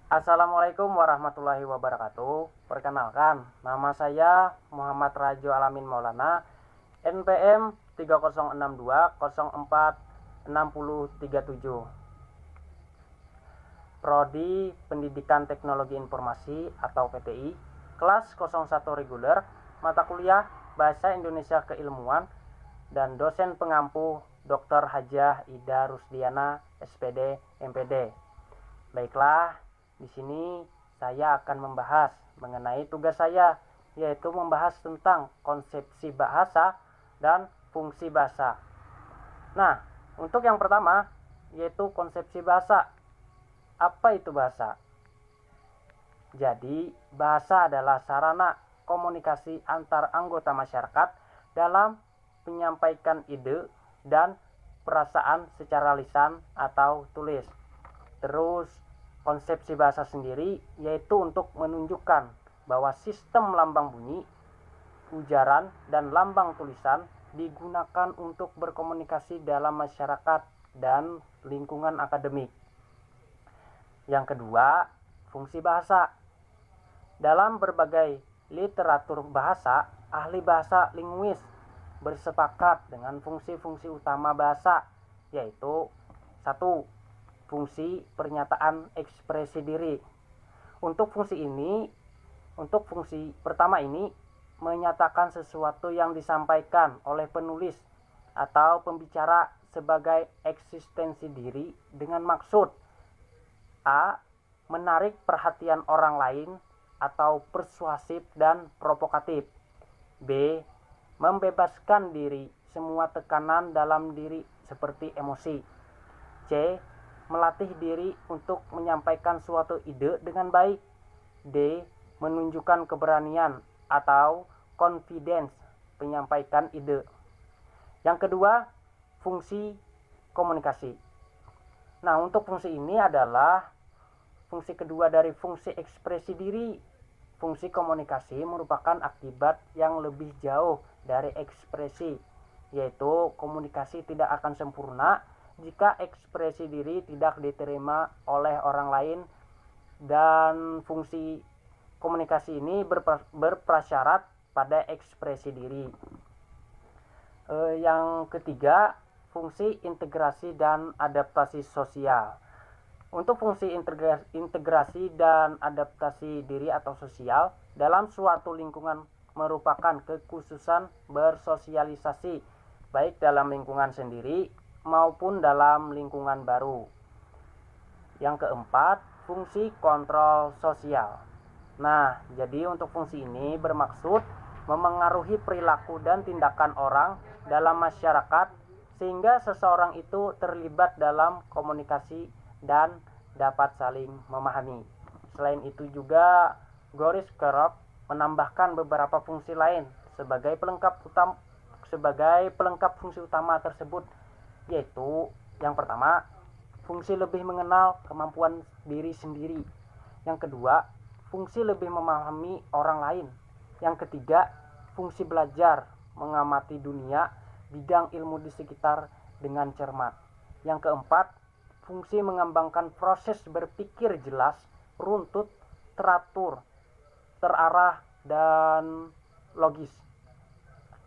Assalamualaikum warahmatullahi wabarakatuh. Perkenalkan, nama saya Muhammad Rajo Alamin Maulana, NPM 3062046037. Prodi Pendidikan Teknologi Informasi atau PTI, kelas 01 reguler, mata kuliah Bahasa Indonesia Keilmuan, dan dosen pengampu Dr. Hajah Ida Rusdiana, SPD, MPD. Baiklah, di sini saya akan membahas mengenai tugas saya, yaitu membahas tentang konsepsi bahasa dan fungsi bahasa. Nah, untuk yang pertama, yaitu konsepsi bahasa. Apa itu bahasa? Jadi, bahasa adalah sarana komunikasi antar anggota masyarakat dalam menyampaikan ide dan perasaan secara lisan atau tulis. Terus, konsepsi bahasa sendiri yaitu untuk menunjukkan bahwa sistem lambang bunyi, ujaran, dan lambang tulisan digunakan untuk berkomunikasi dalam masyarakat dan lingkungan akademik. Yang kedua, fungsi bahasa. Dalam berbagai literatur bahasa, ahli bahasa linguis bersepakat dengan fungsi-fungsi utama bahasa, yaitu 1. Fungsi pernyataan ekspresi diri. Untuk fungsi pertama ini menyatakan sesuatu yang disampaikan oleh penulis atau pembicara sebagai eksistensi diri dengan maksud A. Menarik perhatian orang lain atau persuasif dan provokatif. B. Membebaskan diri semua tekanan dalam diri seperti emosi. C. Melatih diri untuk menyampaikan suatu ide dengan baik. D. Menunjukkan keberanian atau confidence menyampaikan ide. Yang kedua, fungsi komunikasi. Nah, untuk fungsi ini adalah fungsi kedua dari fungsi ekspresi diri. Fungsi komunikasi merupakan akibat yang lebih jauh dari ekspresi, yaitu komunikasi tidak akan sempurna jika ekspresi diri tidak diterima oleh orang lain, dan fungsi komunikasi ini berprasyarat pada ekspresi diri. Yang ketiga, fungsi integrasi dan adaptasi sosial. Untuk fungsi integrasi dan adaptasi diri atau sosial dalam suatu lingkungan merupakan kekhususan bersosialisasi, baik dalam lingkungan sendiri maupun dalam lingkungan baru. Yang keempat, fungsi kontrol sosial. Nah, jadi untuk fungsi ini bermaksud memengaruhi perilaku dan tindakan orang dalam masyarakat sehingga seseorang itu terlibat dalam komunikasi dan dapat saling memahami. Selain itu juga Goris Kerop menambahkan beberapa fungsi lain sebagai pelengkap fungsi utama tersebut, yaitu yang pertama, fungsi lebih mengenal kemampuan diri sendiri. Yang kedua, fungsi lebih memahami orang lain. Yang ketiga, fungsi belajar mengamati dunia bidang ilmu di sekitar dengan cermat. Yang keempat, fungsi mengembangkan proses berpikir jelas, runtut, teratur, terarah, dan logis.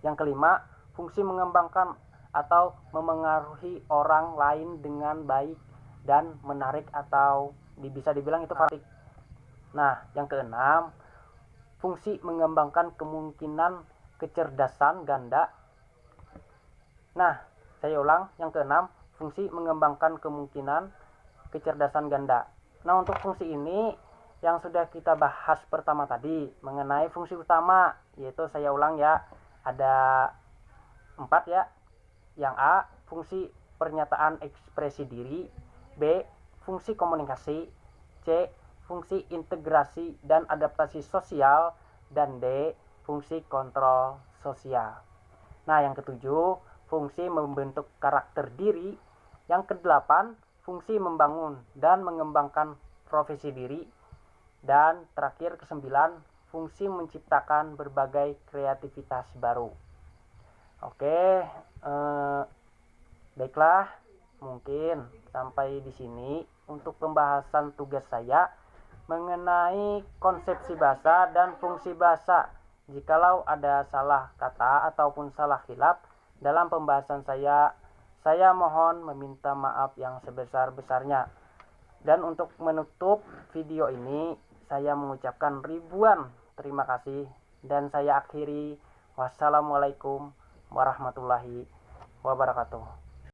Yang kelima, fungsi mengembangkan atau memengaruhi orang lain dengan baik dan menarik atau bisa dibilang itu fanatik. Nah, yang keenam, fungsi mengembangkan kemungkinan kecerdasan ganda. Nah, saya ulang, yang keenam, fungsi mengembangkan kemungkinan kecerdasan ganda. Nah, untuk fungsi ini yang sudah kita bahas pertama tadi mengenai fungsi utama, yaitu saya ulang ya, ada 4 ya. Yang A, fungsi pernyataan ekspresi diri. B, fungsi komunikasi. C, fungsi integrasi dan adaptasi sosial. Dan D, fungsi kontrol sosial. Nah, yang ketujuh, fungsi membentuk karakter diri. Yang kedelapan, fungsi membangun dan mengembangkan profesi diri. Dan terakhir kesembilan, fungsi menciptakan berbagai kreativitas baru. Oke, baiklah, mungkin sampai di sini untuk pembahasan tugas saya. mengenai konsepsi bahasa dan fungsi bahasa. Jikalau ada salah kata ataupun salah khilaf dalam pembahasan saya mohon meminta maaf yang sebesar-besarnya. Dan untuk menutup video ini, saya mengucapkan ribuan terima kasih dan saya akhiri. Wassalamualaikum warahmatullahi wabarakatuh.